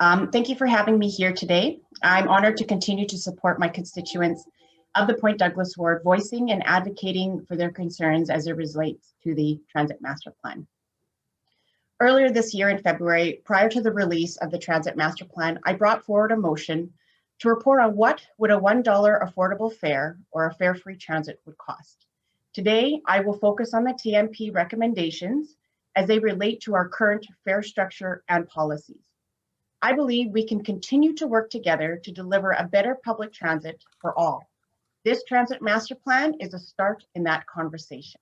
Thank you for having me here today. I'm honored to continue to support my constituents of the Point Douglas ward, voicing and advocating for their concerns as it relates to the Transit Master Plan. Earlier this year in February, prior to the release of the Transit Master Plan, I brought forward a motion to report on what would a $1 affordable fare or a fare-free transit would cost. Today, I will focus on the TMP recommendations as they relate to our current fare structure and policies. I believe we can continue to work together to deliver a better public transit for all. This Transit Master Plan is a start in that conversation.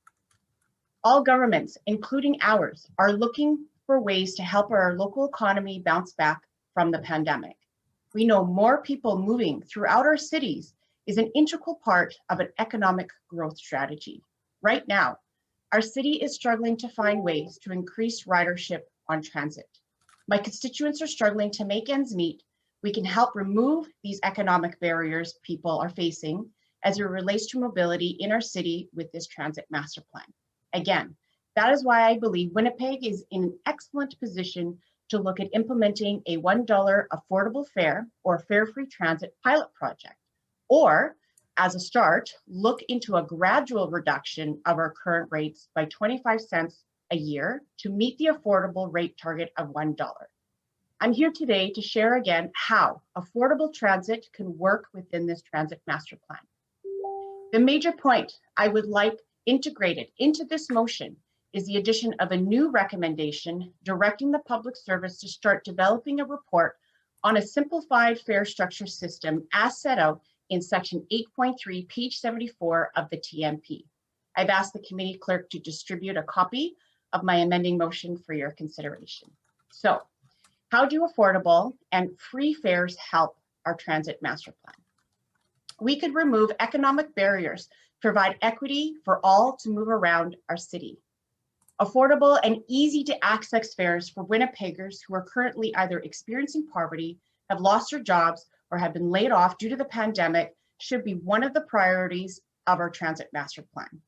All governments, including ours, are looking for ways to help our local economy bounce back from the pandemic. We know more people moving throughout our cities is an integral part of an economic growth strategy. Right now, our city is struggling to find ways to increase ridership on transit. My constituents are struggling to make ends meet. We can help remove these economic barriers people are facing as it relates to mobility in our city with this Transit Master Plan. Again, that is why I believe Winnipeg is in an excellent position to look at implementing a $1 affordable fare or fare-free transit pilot project, or as a start, look into a gradual reduction of our current rates by 25 cents a year to meet the affordable rate target of $1. I'm here today to share again how affordable transit can work within this Transit Master Plan. The major point I would like integrated into this motion is the addition of a new recommendation directing the public service to start developing a report on a simplified fare structure system as set out in section 8.3, page 74 of the TMP. I've asked the committee clerk to distribute a copy of my amending motion for your consideration. So, how do affordable and free fares help our Transit Master Plan? We could remove economic barriers, provide equity for all to move around our city. Affordable and easy to access fares for Winnipeggers who are currently either experiencing poverty, have lost their jobs, or have been laid off due to the pandemic should be one of the priorities of our Transit Master Plan.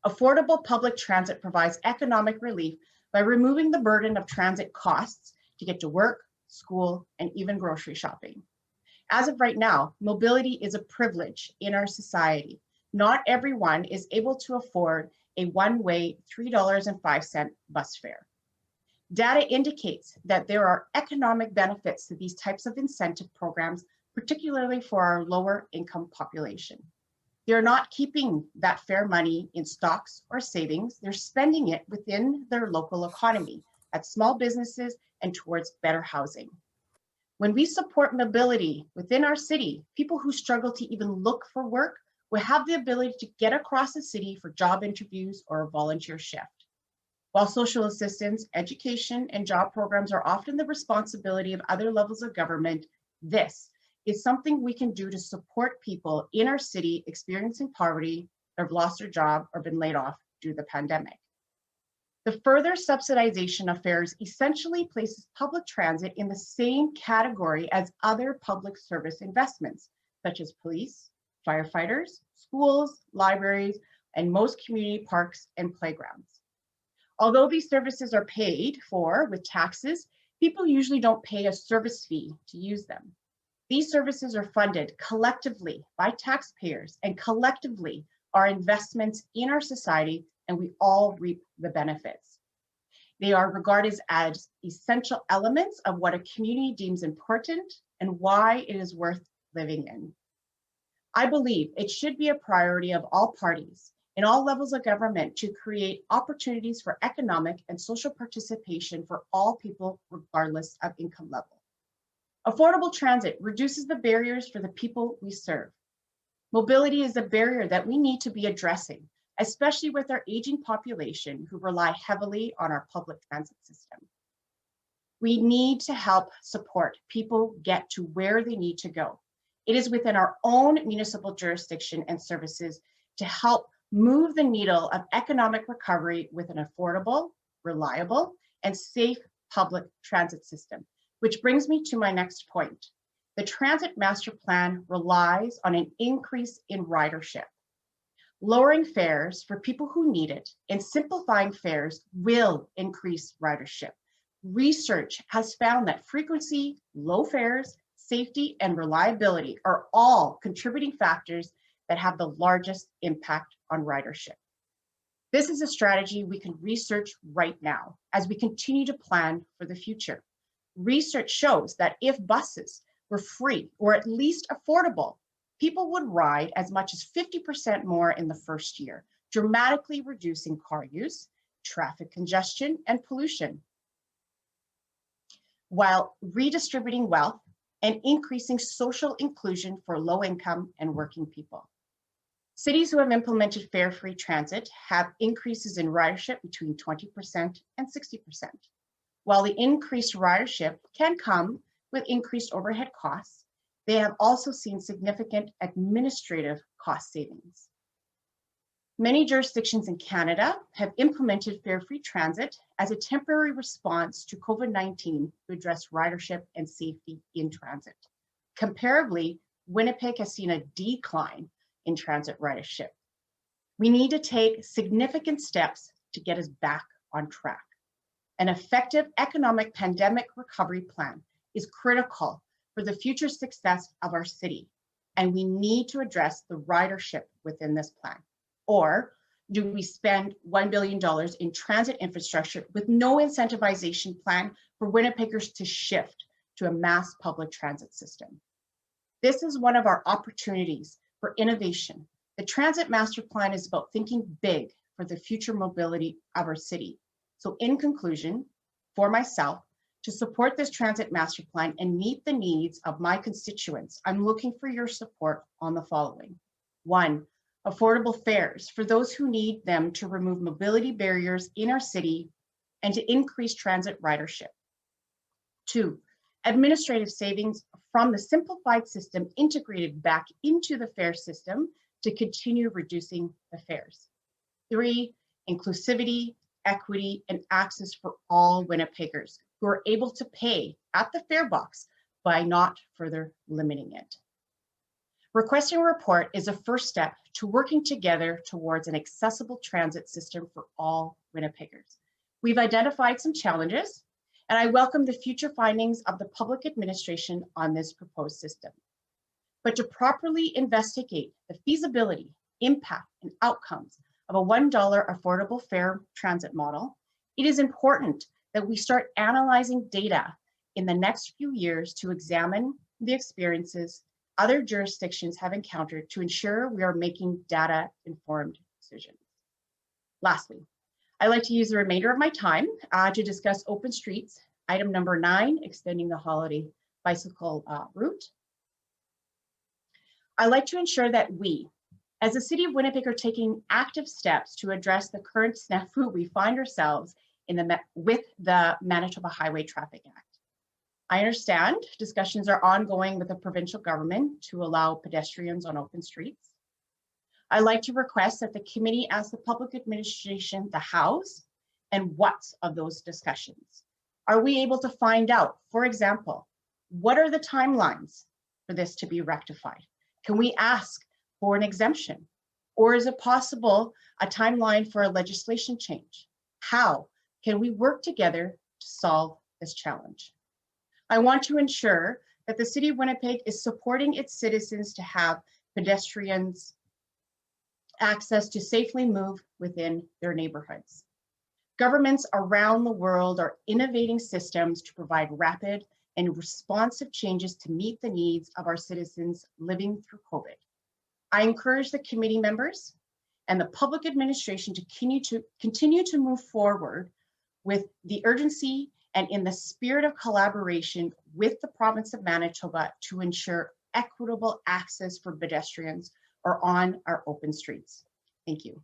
Affordable public transit provides economic relief by removing the burden of transit costs to get to work, school, and even grocery shopping. As of right now, mobility is a privilege in our society. Not everyone is able to afford a one-way $3.05 bus fare. Data indicates that there are economic benefits to these types of incentive programs, particularly for our lower income population. They're not keeping that fare money in stocks or savings, they're spending it within their local economy, at small businesses and towards better housing. When we support mobility within our city, people who struggle to even look for work will have the ability to get across the city for job interviews or a volunteer shift. While social assistance, education, and job programs are often the responsibility of other levels of government, this is something we can do to support people in our city experiencing poverty, or have lost their job, or been laid off due to the pandemic. The further subsidization of fares essentially places public transit in the same category as other public service investments, such as police, firefighters, schools, libraries, and most community parks and playgrounds. Although these services are paid for with taxes, people usually don't pay a service fee to use them. These services are funded collectively by taxpayers and collectively are investments in our society, and we all reap the benefits. They are regarded as essential elements of what a community deems important and why it is worth living in. I believe it should be a priority of all parties in all levels of government to create opportunities for economic and social participation for all people, regardless of income level. Affordable transit reduces the barriers for the people we serve. Mobility is a barrier that we need to be addressing, especially with our aging population who rely heavily on our public transit system. We need to help support people get to where they need to go. It is within our own municipal jurisdiction and services to help move the needle of economic recovery with an affordable, reliable, and safe public transit system. Which brings me to my next point. The Transit Master Plan relies on an increase in ridership. Lowering fares for people who need it and simplifying fares will increase ridership, Research has found that frequency, low fares, safety, and reliability are all contributing factors that have the largest impact on ridership. This is a strategy we can research right now as we continue to plan for the future. Research shows that if buses were free or at least affordable, people would ride as much as 50% more in the first year, dramatically reducing car use, traffic congestion, and pollution, while redistributing wealth and increasing social inclusion for low-income and working people. Cities who have implemented fare-free transit have increases in ridership between 20% and 60%. While the increased ridership can come with increased overhead costs, they have also seen significant administrative cost savings. Many jurisdictions in Canada have implemented fare-free transit as a temporary response to COVID-19 to address ridership and safety in transit. Comparably, Winnipeg has seen a decline in transit ridership. We need to take significant steps to get us back on track. An effective economic pandemic recovery plan is critical for the future success of our city, and we need to address the ridership within this plan. Or do we spend $1 billion in transit infrastructure with no incentivization plan for Winnipeggers to shift to a mass public transit system? This is one of our opportunities for innovation. The Transit Master Plan is about thinking big for the future mobility of our city. So in conclusion, for myself, to support this Transit Master Plan and meet the needs of my constituents, I'm looking for your support on the following. 1, affordable fares for those who need them to remove mobility barriers in our city and to increase transit ridership. 2, administrative savings from the simplified system integrated back into the fare system to continue reducing the fares. 3, inclusivity, equity, and access for all Winnipeggers who are able to pay at the fare box by not further limiting it. Requesting a report is a first step to working together towards an accessible transit system for all Winnipeggers. We've identified some challenges, and I welcome the future findings of the public administration on this proposed system. But to properly investigate the feasibility, impact, and outcomes of a $1 affordable fare transit model, it is important that we start analyzing data in the next few years to examine the experiences other jurisdictions have encountered to ensure we are making data-informed decisions. Lastly, I'd like to use the remainder of my time to discuss open streets, item number 9, extending the holiday bicycle route. I'd like to ensure that we, as the City of Winnipeg, are taking active steps to address the current snafu we find ourselves in with the Manitoba Highway Traffic Act. I understand discussions are ongoing with the provincial government to allow pedestrians on open streets. I'd like to request that the committee ask the public administration the hows and whats of those discussions. Are we able to find out, for example, what are the timelines for this to be rectified? Can we ask for an exemption? Or is it possible a timeline for a legislation change? How can we work together to solve this challenge? I want to ensure that the City of Winnipeg is supporting its citizens to have pedestrians access to safely move within their neighborhoods. Governments around the world are innovating systems to provide rapid and responsive changes to meet the needs of our citizens living through COVID. I encourage the committee members and the public administration to continue to move forward with the urgency and in the spirit of collaboration with the province of Manitoba to ensure equitable access for pedestrians or on our open streets. Thank you.